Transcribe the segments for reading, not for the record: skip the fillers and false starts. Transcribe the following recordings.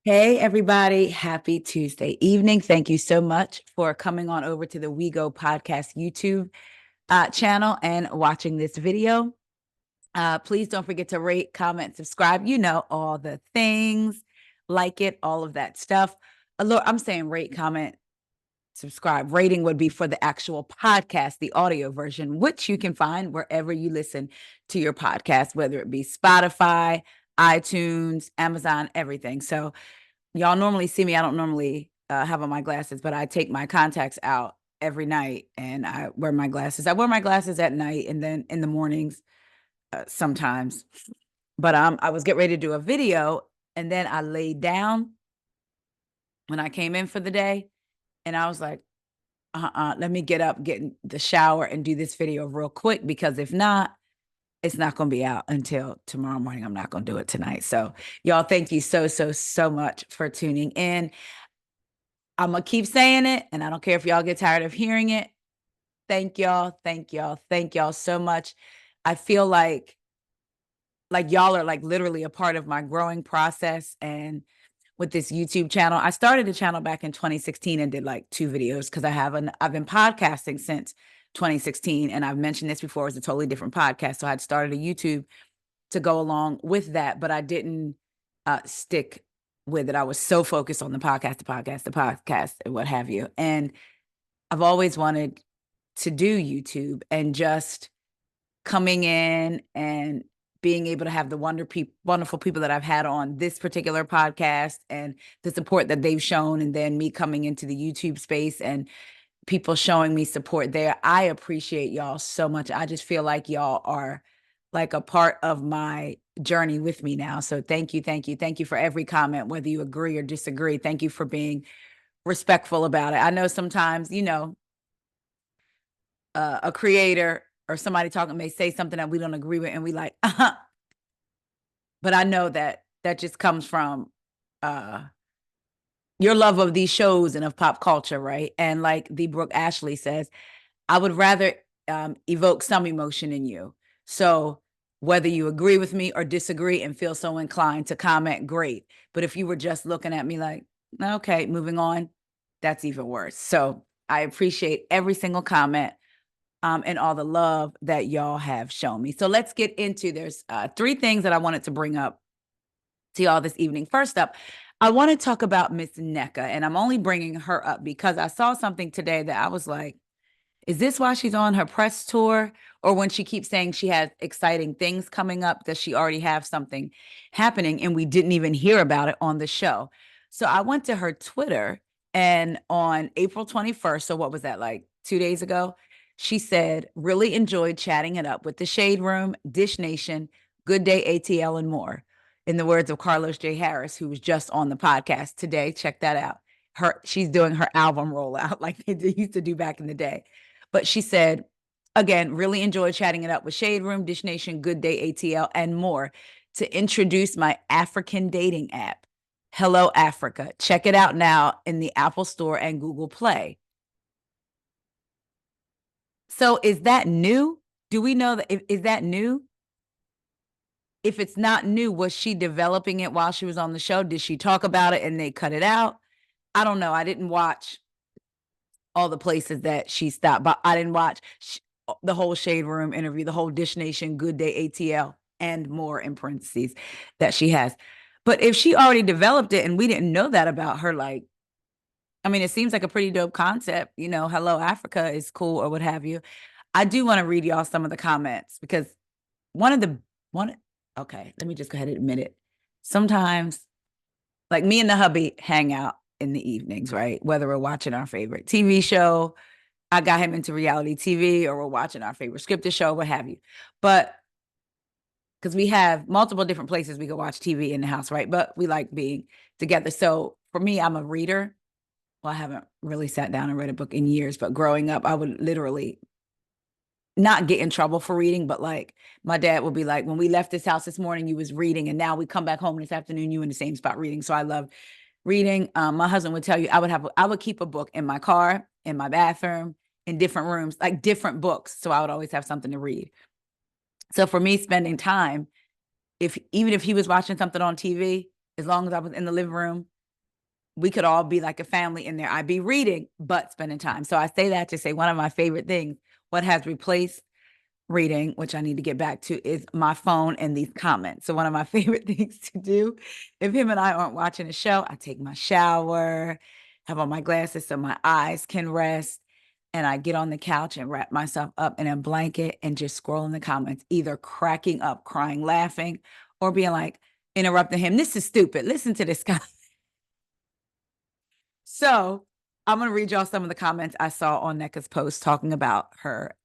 Hey, everybody. Happy Tuesday evening. Thank you so much for coming on over to the WEIGO podcast YouTube channel and watching this video. Please don't forget to rate, comment, subscribe. You know, all the things, like it, all of that stuff. I'm saying rate, comment, subscribe. Rating would be for the actual podcast, the audio version, which you can find wherever you listen to your podcast, whether it be Spotify, iTunes, Amazon, everything. So y'all normally see me. I don't normally have on my glasses, but I take my contacts out every night and I wear my glasses. I wear my glasses at night and then in the mornings sometimes. But I was getting ready to do a video and then I laid down when I came in for the day and I was like, let me get up, get in the shower and do this video real quick because if not, it's not going to be out until tomorrow morning. I'm not going to do it tonight. So y'all, thank you so much for tuning in. I'm going to keep saying it, and I don't care if y'all get tired of hearing it. Thank y'all, thank y'all, thank y'all so much. I feel like y'all are like literally a part of my growing process. And with this YouTube channel, I started a channel back in 2016 and did like 2 videos because I've been podcasting since 2016. And I've mentioned this before, it's a totally different podcast. So I'd started a YouTube to go along with that, but I didn't stick with it. I was so focused on the podcast, and what have you. And I've always wanted to do YouTube and just coming in and being able to have the wonderful people that I've had on this particular podcast and the support that they've shown. And then me coming into the YouTube space and people showing me support there. I appreciate y'all so much. I just feel like y'all are like a part of my journey with me now. So thank you, thank you, thank you for every comment, whether you agree or disagree. Thank you for being respectful about it. I know sometimes, a creator or somebody talking may say something that we don't agree with and we like, but I know that just comes from your love of these shows and of pop culture, right? And like the Brooke Ashley says, I would rather evoke some emotion in you. So whether you agree with me or disagree and feel so inclined to comment, great. But if you were just looking at me like, okay, moving on, that's even worse. So I appreciate every single comment and all the love that y'all have shown me. So let's get into, there's 3 things that I wanted to bring up to y'all this evening. First up, I want to talk about Miss Nneka, and I'm only bringing her up because I saw something today that I was like, is this why she's on her press tour? Or when she keeps saying she has exciting things coming up, does she already have something happening and we didn't even hear about it on the show? So I went to her Twitter and on April 21st, so what was that, like 2 days ago? She said, really enjoyed chatting it up with the Shade Room, Dish Nation, Good Day ATL, and more. In the words of Carlos J. Harris, who was just on the podcast today, check that out. She's doing her album rollout like they used to do back in the day. But she said, again, really enjoyed chatting it up with Shade Room, Dish Nation, Good Day ATL, and more to introduce my African dating app, Hello Africa. Check it out now in the Apple Store and Google Play. So is that new? Do we know that? Is that new? If it's not new, was she developing it while she was on the show? Did she talk about it and they cut it out? I don't know. I didn't watch all the places that she stopped, but I didn't watch the whole Shade Room interview, the whole Dish Nation, Good Day ATL, and more in parentheses that she has. But if she already developed it and we didn't know that about her, like, I mean, it seems like a pretty dope concept. Hello Africa is cool or what have you. I do want to read y'all some of the comments because okay, let me just go ahead and admit it. Sometimes, like me and the hubby hang out in the evenings, right? Whether we're watching our favorite TV show, I got him into reality TV, or we're watching our favorite scripted show, what have you. But because we have multiple different places we can watch TV in the house, right? But we like being together. So for me, I'm a reader. Well, I haven't really sat down and read a book in years, but growing up, I would literally not get in trouble for reading, but like my dad would be like, when we left this house this morning, you was reading, and now we come back home this afternoon, you in the same spot reading. So I love reading. My husband would tell you I would keep a book in my car, in my bathroom, in different rooms, like different books. So I would always have something to read. So for me, spending time, even if he was watching something on TV, as long as I was in the living room, we could all be like a family in there. I'd be reading, but spending time. So I say that to say one of my favorite things, what has replaced reading, which I need to get back to, is my phone and these comments. So one of my favorite things to do, if him and I aren't watching a show, I take my shower, have on my glasses so my eyes can rest, and I get on the couch and wrap myself up in a blanket and just scroll in the comments, either cracking up, crying, laughing, or being like, interrupting him. This is stupid. Listen to this guy. So I'm going to read y'all some of the comments I saw on Nneka's post talking about her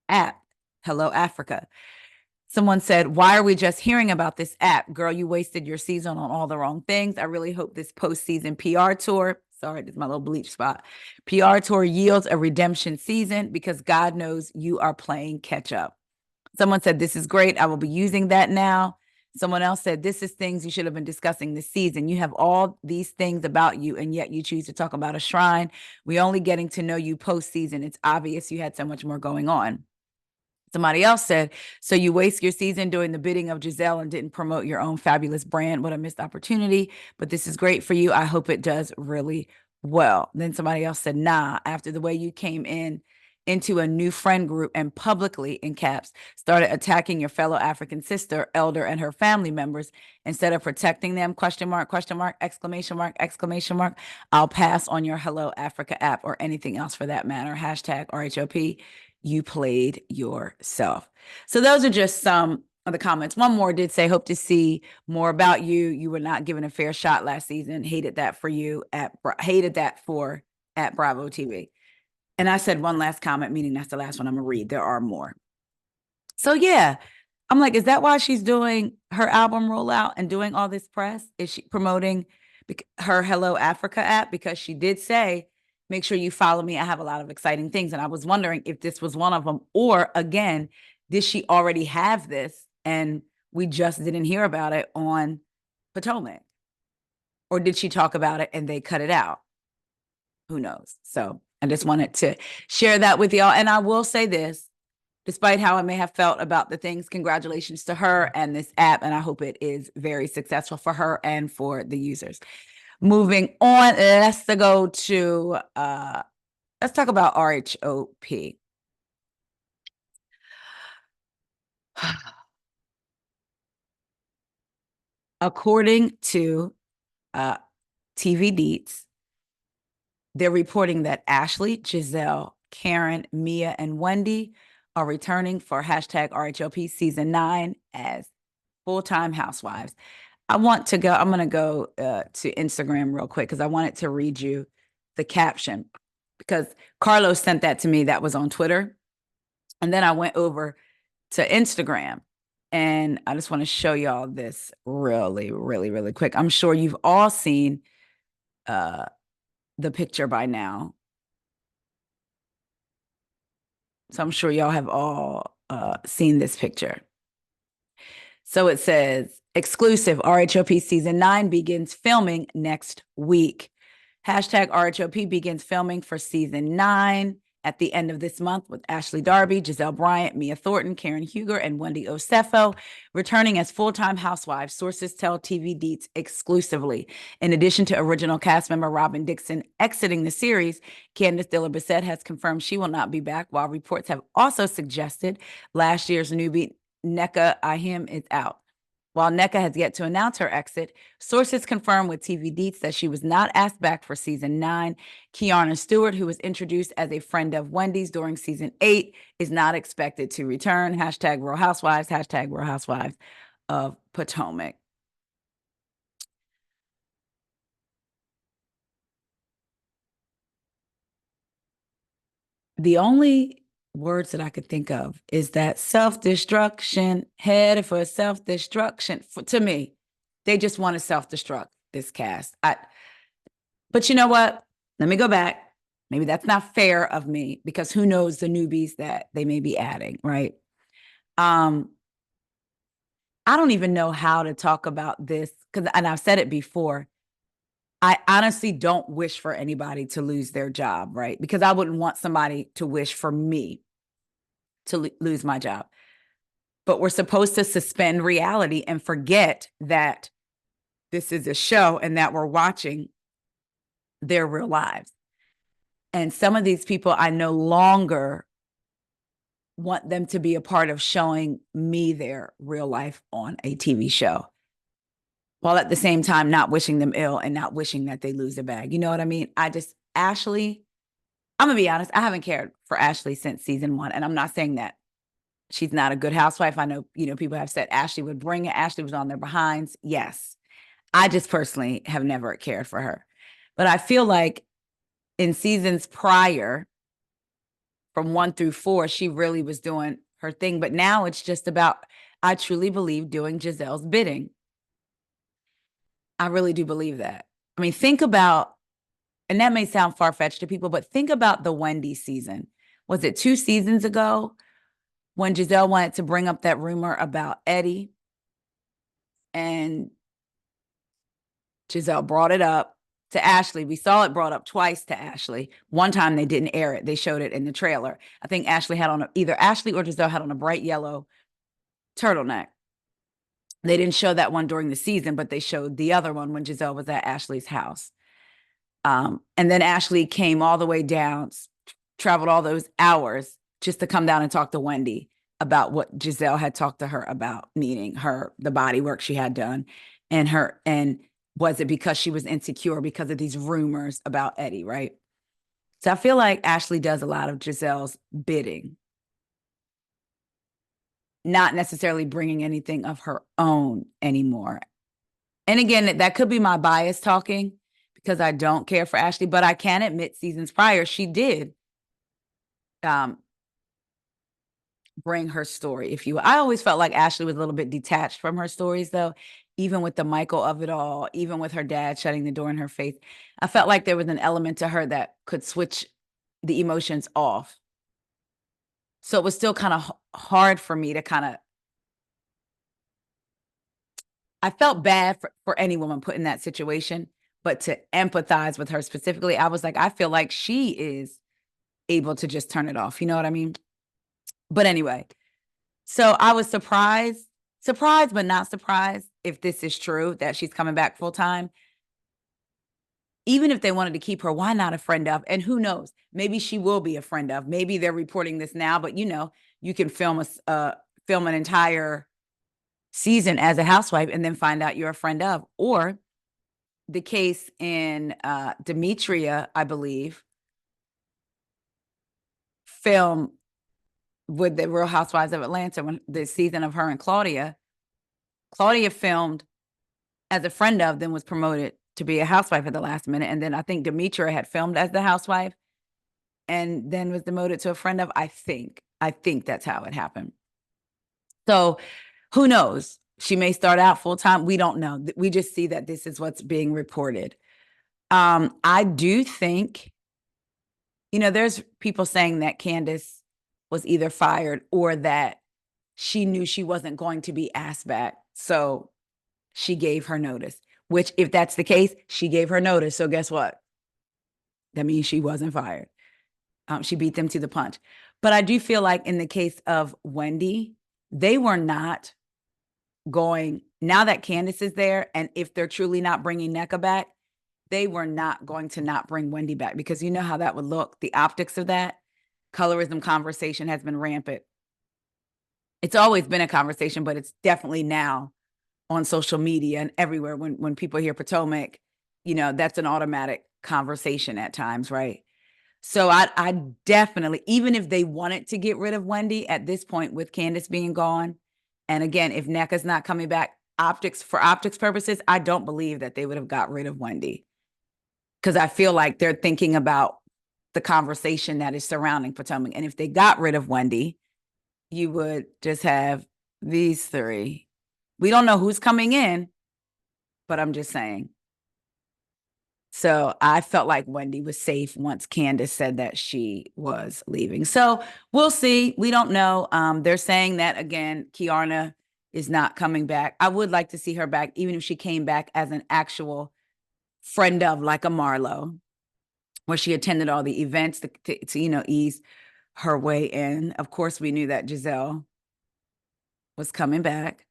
app, Hello Africa. Someone said, why are we just hearing about this app? Girl, you wasted your season on all the wrong things. I really hope this postseason PR tour, sorry, this is my little bleach spot, PR tour yields a redemption season because God knows you are playing catch up. Someone said, this is great. I will be using that now. Someone else said, this is things you should have been discussing this season. You have all these things about you, and yet you choose to talk about a shrine. We only getting to know you post-season. It's obvious you had so much more going on. Somebody else said, so you waste your season doing the bidding of Giselle and didn't promote your own fabulous brand. What a missed opportunity. But this is great for you. I hope it does really well. Then somebody else said, nah, after the way you came into a new friend group and publicly, in caps, started attacking your fellow African sister, elder, and her family members instead of protecting them, question mark, exclamation mark, exclamation mark. I'll pass on your Hello Africa app or anything else for that matter. Hashtag RHOP. You played yourself. So those are just some of the comments. One more did say, hope to see more about you. You were not given a fair shot last season. Hated that for at Bravo TV. And I said one last comment, meaning that's the last one I'm gonna read. There are more. So yeah, I'm like, is that why she's doing her album rollout and doing all this press? Is she promoting her Hello Africa app? Because she did say, make sure you follow me. I have a lot of exciting things. And I was wondering if this was one of them, or again, did she already have this and we just didn't hear about it on Potomac? Or did she talk about it and they cut it out? Who knows? So I just wanted to share that with y'all. And I will say this, despite how I may have felt about the things, congratulations to her and this app. And I hope it is very successful for her and for the users. Moving on, let's go to, let's talk about RHOP. According to TV Deets, they're reporting that Ashley, Giselle, Karen, Mia, and Wendy are returning for hashtag RHOP season 9 as full-time housewives. I'm going to go to Instagram real quick because I wanted to read you the caption because Carlos sent that to me. That was on Twitter. And then I went over to Instagram and I just want to show y'all this really, really, really quick. I'm sure you've all seen the picture by now. So I'm sure y'all have all seen this picture. So it says, exclusive, RHOP season 9 begins filming next week. Hashtag RHOP begins filming for season 9 at the end of this month with Ashley Darby, Giselle Bryant, Mia Thornton, Karen Huger, and Wendy Osefo returning as full-time housewives, sources tell TV Deets exclusively. In addition to original cast member Robin Dixon exiting the series, Candice Diller-Bassett has confirmed she will not be back, while reports have also suggested last year's newbie Nneka is out. While Nneka has yet to announce her exit, sources confirm with TV Deets that she was not asked back for season 9. Kiana Stewart, who was introduced as a friend of Wendy's during season 8, is not expected to return. Hashtag Real Housewives, hashtag Real Housewives of Potomac. The only words that I could think of is that self-destruction, headed for self-destruction. To me, they just want to self-destruct this cast. But you know what? Let me go back. Maybe that's not fair of me because who knows the newbies that they may be adding, right? I don't even know how to talk about this and I've said it before. I honestly don't wish for anybody to lose their job, right? Because I wouldn't want somebody to wish for me to lose my job. But we're supposed to suspend reality and forget that this is a show and that we're watching their real lives. And some of these people I no longer want them to be a part of showing me their real life on a TV show, while at the same time not wishing them ill and not wishing that they lose their bag. You know what I mean? Ashley, I'm gonna be honest, I haven't cared for Ashley since season 1. And I'm not saying that she's not a good housewife. I know, people have said Ashley would bring it. Ashley was on their behinds. Yes. I just personally have never cared for her. But I feel like in seasons prior, from 1 through 4, she really was doing her thing. But now it's just about, I truly believe, doing Giselle's bidding. I really do believe that. I mean, think about, and that may sound far-fetched to people, but think about the Wendy season. Was it 2 seasons ago when Giselle wanted to bring up that rumor about Eddie? And Giselle brought it up to Ashley. We saw it brought up twice to Ashley. One time they didn't air it. They showed it in the trailer. I think Ashley had on, either Ashley or Giselle had on a bright yellow turtleneck. They didn't show that one during the season, but they showed the other one when Giselle was at Ashley's house. And then Ashley came all the way down, traveled all those hours just to come down and talk to Wendy about what Giselle had talked to her about, meaning the body work she had done, and was it because she was insecure because of these rumors about Eddie, right? So I feel like Ashley does a lot of Giselle's bidding, not necessarily bringing anything of her own anymore. And again, that could be my bias talking, because I don't care for Ashley, but I can admit seasons prior, she did bring her story, if you will. I always felt like Ashley was a little bit detached from her stories, though, even with the Michael of it all, even with her dad shutting the door in her face. I felt like there was an element to her that could switch the emotions off. So it was still kind of hard for me to I felt bad for any woman put in that situation, but to empathize with her specifically, I was like, I feel like she is able to just turn it off. You know what I mean? But anyway, so I was surprised, but not surprised if this is true, that she's coming back full time. Even if they wanted to keep her, why not a friend of? And who knows? Maybe she will be a friend of. Maybe they're reporting this now, but you can film an entire season as a housewife and then find out you're a friend of. Or the case in Demetria, I believe, film with the Real Housewives of Atlanta, when the season of her and Claudia filmed as a friend of, then was promoted to be a housewife at the last minute. And then I think Demetria had filmed as the housewife and then was demoted to a friend of. I think that's how it happened. So who knows? She may start out full time. We don't know. We just see that this is what's being reported. I do think, there's people saying that Candace was either fired or that she knew she wasn't going to be asked back. So she gave her notice, which, if that's the case, she gave her notice. So guess what? That means she wasn't fired. She beat them to the punch. But I do feel like in the case of Wendy, they were not going, now that Candace is there, and if they're truly not bringing Nneka back, they were not going to not bring Wendy back, because you know how that would look. The optics of that colorism conversation has been rampant. It's always been a conversation, but it's definitely now on social media and everywhere. When people hear Potomac, that's an automatic conversation at times, right? So I definitely, even if they wanted to get rid of Wendy at this point with Candace being gone, and again, if Nneka's not coming back, for optics purposes, I don't believe that they would have got rid of Wendy, because I feel like they're thinking about the conversation that is surrounding Potomac. And if they got rid of Wendy, you would just have these 3. We don't know who's coming in, but I'm just saying. So I felt like Wendy was safe once Candace said that she was leaving. So we'll see. We don't know. They're saying that, again, Kiarna is not coming back. I would like to see her back, even if she came back as an actual friend of, like a Marlo, where she attended all the events to ease her way in. Of course, we knew that Giselle was coming back.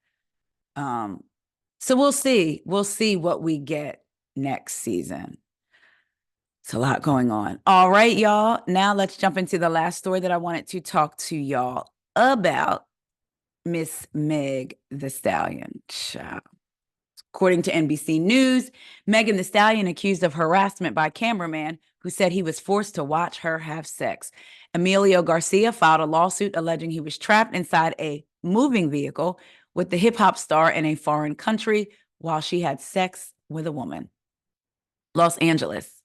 So we'll see. We'll see what we get next season. It's a lot going on. All right, y'all. Now let's jump into the last story that I wanted to talk to y'all about. Miss Meg Thee Stallion. Child. According to NBC News, Megan Thee Stallion accused of harassment by cameraman who said he was forced to watch her have sex. Emilio Garcia filed a lawsuit alleging he was trapped inside a moving vehicle with the hip hop star in a foreign country while she had sex with a woman. Los Angeles.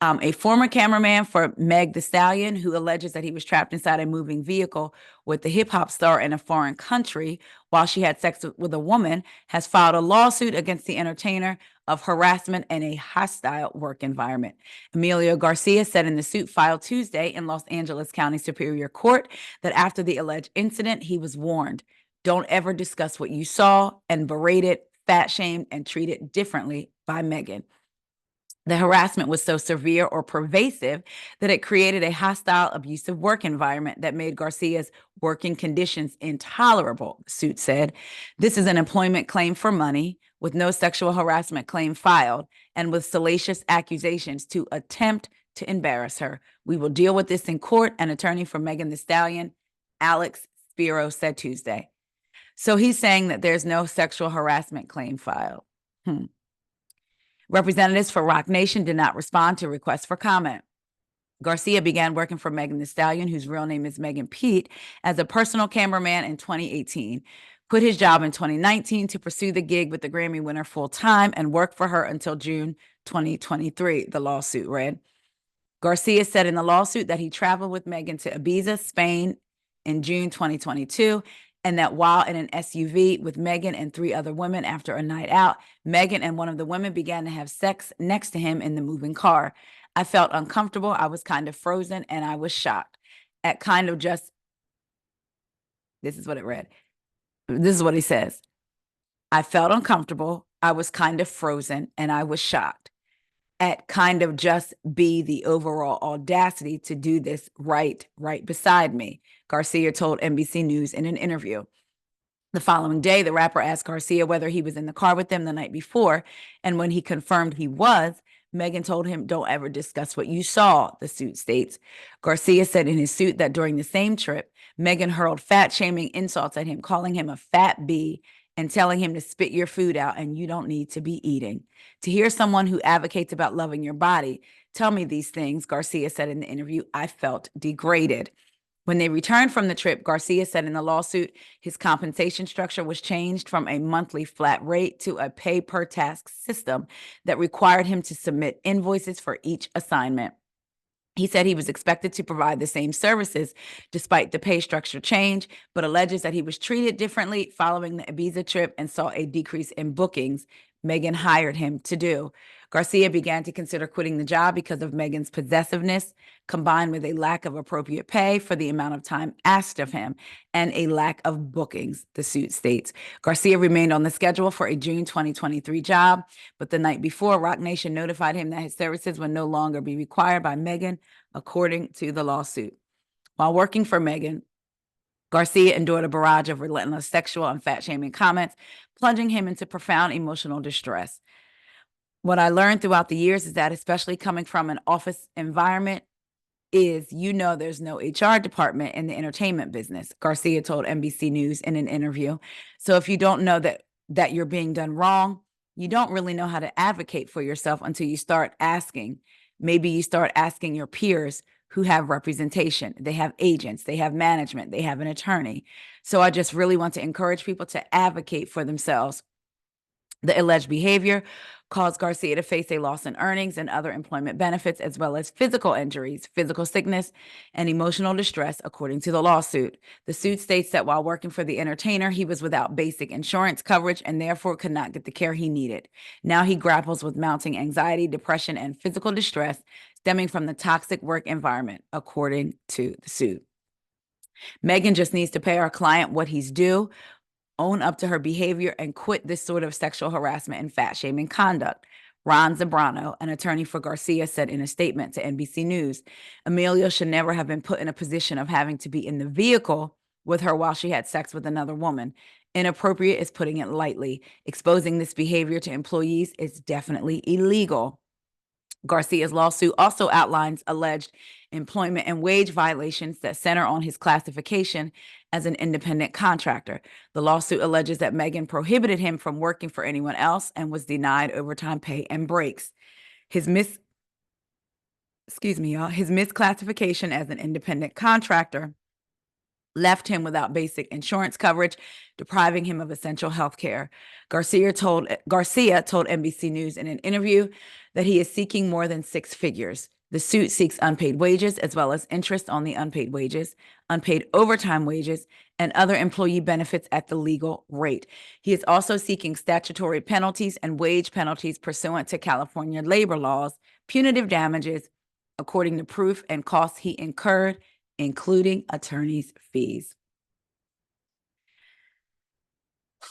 A former cameraman for Meg Thee Stallion, who alleges that he was trapped inside a moving vehicle with the hip hop star in a foreign country while she had sex with a woman, has filed a lawsuit against the entertainer of harassment and a hostile work environment. Emilio Garcia said in the suit filed Tuesday in Los Angeles County Superior Court that after the alleged incident, he was warned, don't ever discuss what you saw, and berated, fat shamed, and treated differently by Megan. The harassment was so severe or pervasive that it created a hostile, abusive work environment that made Garcia's working conditions intolerable, the suit said. This is an employment claim for money with no sexual harassment claim filed and with salacious accusations to attempt to embarrass her. We will deal with this in court, an attorney for Megan Thee Stallion, Alex Spiro, said Tuesday. So he's saying that there's no sexual harassment claim filed. Representatives for Roc Nation did not respond to requests for comment. Garcia began working for Megan Thee Stallion, whose real name is Megan Pete, as a personal cameraman in 2018. Quit his job in 2019 to pursue the gig with the Grammy winner full-time and worked for her until June 2023, the lawsuit read. Garcia said in the lawsuit that he traveled with Megan to Ibiza, Spain in June 2022, and that while in an SUV with Megan and 3 other women after a night out, Megan and one of the women began to have sex next to him in the moving car. I felt uncomfortable. I was kind of frozen and I was shocked at kind of just, this is what it read. This is what he says. I felt uncomfortable. I was kind of frozen and I was shocked at kind of just be the overall audacity to do this right beside me, Garcia told NBC News in an interview. The following day, the rapper asked Garcia whether he was in the car with them the night before, and when he confirmed he was, Megan told him, don't ever discuss what you saw, the suit states. Garcia said in his suit that during the same trip, Megan hurled fat-shaming insults at him, calling him a fat bee and telling him to spit your food out and you don't need to be eating. To hear someone who advocates about loving your body tell me these things, Garcia said in the interview, I felt degraded. When they returned from the trip, Garcia said in the lawsuit, his compensation structure was changed from a monthly flat rate to a pay-per-task system that required him to submit invoices for each assignment. He said he was expected to provide the same services despite the pay structure change, but alleges that he was treated differently following the Ibiza trip and saw a decrease in bookings Megan hired him to do. Garcia began to consider quitting the job because of Megan's possessiveness, combined with a lack of appropriate pay for the amount of time asked of him and a lack of bookings, the suit states. Garcia remained on the schedule for a June 2023 job, but the night before, Roc Nation notified him that his services would no longer be required by Megan, according to the lawsuit. While working for Megan, Garcia endured a barrage of relentless sexual and fat-shaming comments, plunging him into profound emotional distress. What I learned throughout the years is that, especially coming from an office environment, is there's no HR department in the entertainment business, Garcia told NBC News in an interview. So if you don't know that you're being done wrong, you don't really know how to advocate for yourself until you start asking. Maybe you start asking your peers who have representation. They have agents, they have management, they have an attorney. So I just really want to encourage people to advocate for themselves. The alleged behavior caused Garcia to face a loss in earnings and other employment benefits, as well as physical injuries, physical sickness, and emotional distress, according to the lawsuit. The suit states that while working for the entertainer, he was without basic insurance coverage and therefore could not get the care he needed. Now he grapples with mounting anxiety, depression, and physical distress stemming from the toxic work environment, according to the suit. Megan just needs to pay our client what he's due, own up to her behavior, and quit this sort of sexual harassment and fat-shaming conduct. Ron Zambrano, an attorney for Garcia, said in a statement to NBC News, Emilio should never have been put in a position of having to be in the vehicle with her while she had sex with another woman. Inappropriate is putting it lightly. Exposing this behavior to employees is definitely illegal. Garcia's lawsuit also outlines alleged employment and wage violations that center on his classification as an independent contractor. The lawsuit alleges that Megan prohibited him from working for anyone else and was denied overtime pay and breaks. His misclassification as an independent contractor left him without basic insurance coverage, depriving him of essential health care. Garcia told NBC News in an interview that he is seeking more than six figures. The suit seeks unpaid wages as well as interest on the unpaid wages, unpaid overtime wages, and other employee benefits at the legal rate. He is also seeking statutory penalties and wage penalties pursuant to California labor laws, punitive damages, according to proof and costs he incurred, including attorney's fees.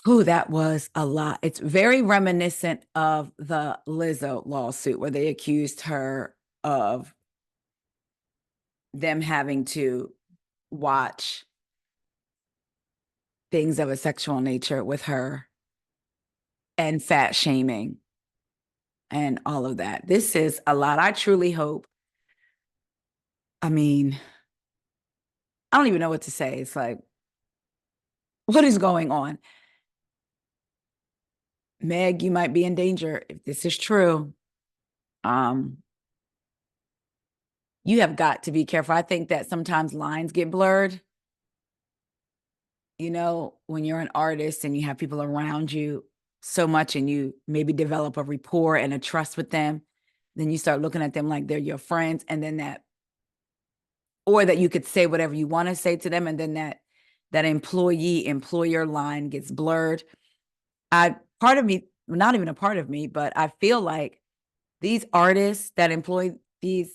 Ooh, that was a lot. It's very reminiscent of the Lizzo lawsuit where they accused her of them having to watch things of a sexual nature with her and fat shaming and all of that. This is a lot. I truly hope. I mean, I don't even know what to say. It's like, what is going on? Meg, you might be in danger if this is true. You have got to be careful. I think that sometimes lines get blurred. You know, when you're an artist and you have people around you so much and you maybe develop a rapport and a trust with them, then you start looking at them like they're your friends, and then that you could say whatever you want to say to them, and then that employee-employer line gets blurred. Part of me, not even a part of me, but I feel like these artists that employ these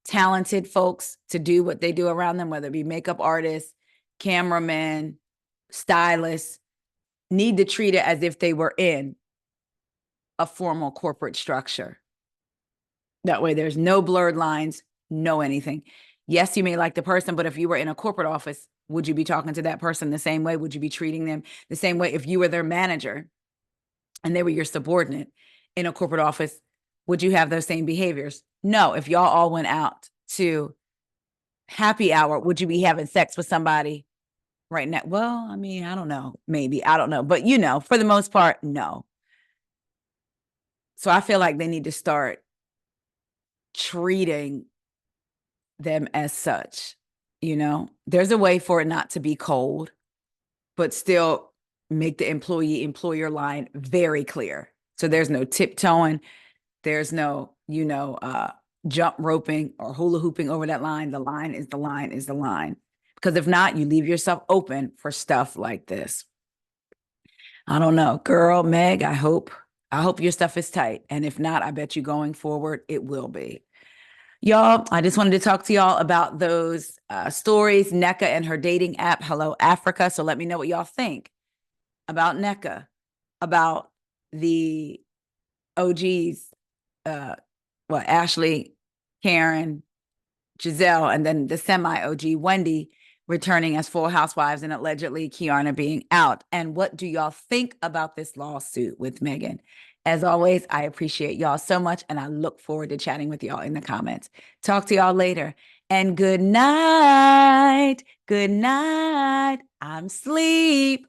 talented folks to do what they do around them, whether it be makeup artists, cameramen, stylists, need to treat it as if they were in a formal corporate structure. That way there's no blurred lines, no anything. Yes, you may like the person, but if you were in a corporate office, would you be talking to that person the same way? Would you be treating them the same way if you were their manager and they were your subordinate in a corporate office? Would you have those same behaviors? No. If y'all all went out to happy hour, would you be having sex with somebody right now? Well, I mean, I don't know. Maybe. I don't know. But, you know, for the most part, no. So I feel like they need to start treating them as such. You know, there's a way for it not to be cold, but still make the employee-employer line very clear. So there's no tiptoeing. There's no, jump roping or hula hooping over that line. The line is the line is the line. Because if not, you leave yourself open for stuff like this. I don't know. Girl, Meg, I hope your stuff is tight. And if not, I bet you going forward, it will be. Y'all, I just wanted to talk to y'all about those stories, Nneka and her dating app, Hello Africa. So let me know what y'all think about Nneka, about the OGs, Ashley, Karen, Giselle, and then the semi-OG, Wendy, returning as Full Housewives and allegedly Kiana being out. And what do y'all think about this lawsuit with Megan? As always, I appreciate y'all so much, and I look forward to chatting with y'all in the comments. Talk to y'all later. And good night. Good night. I'm sleep.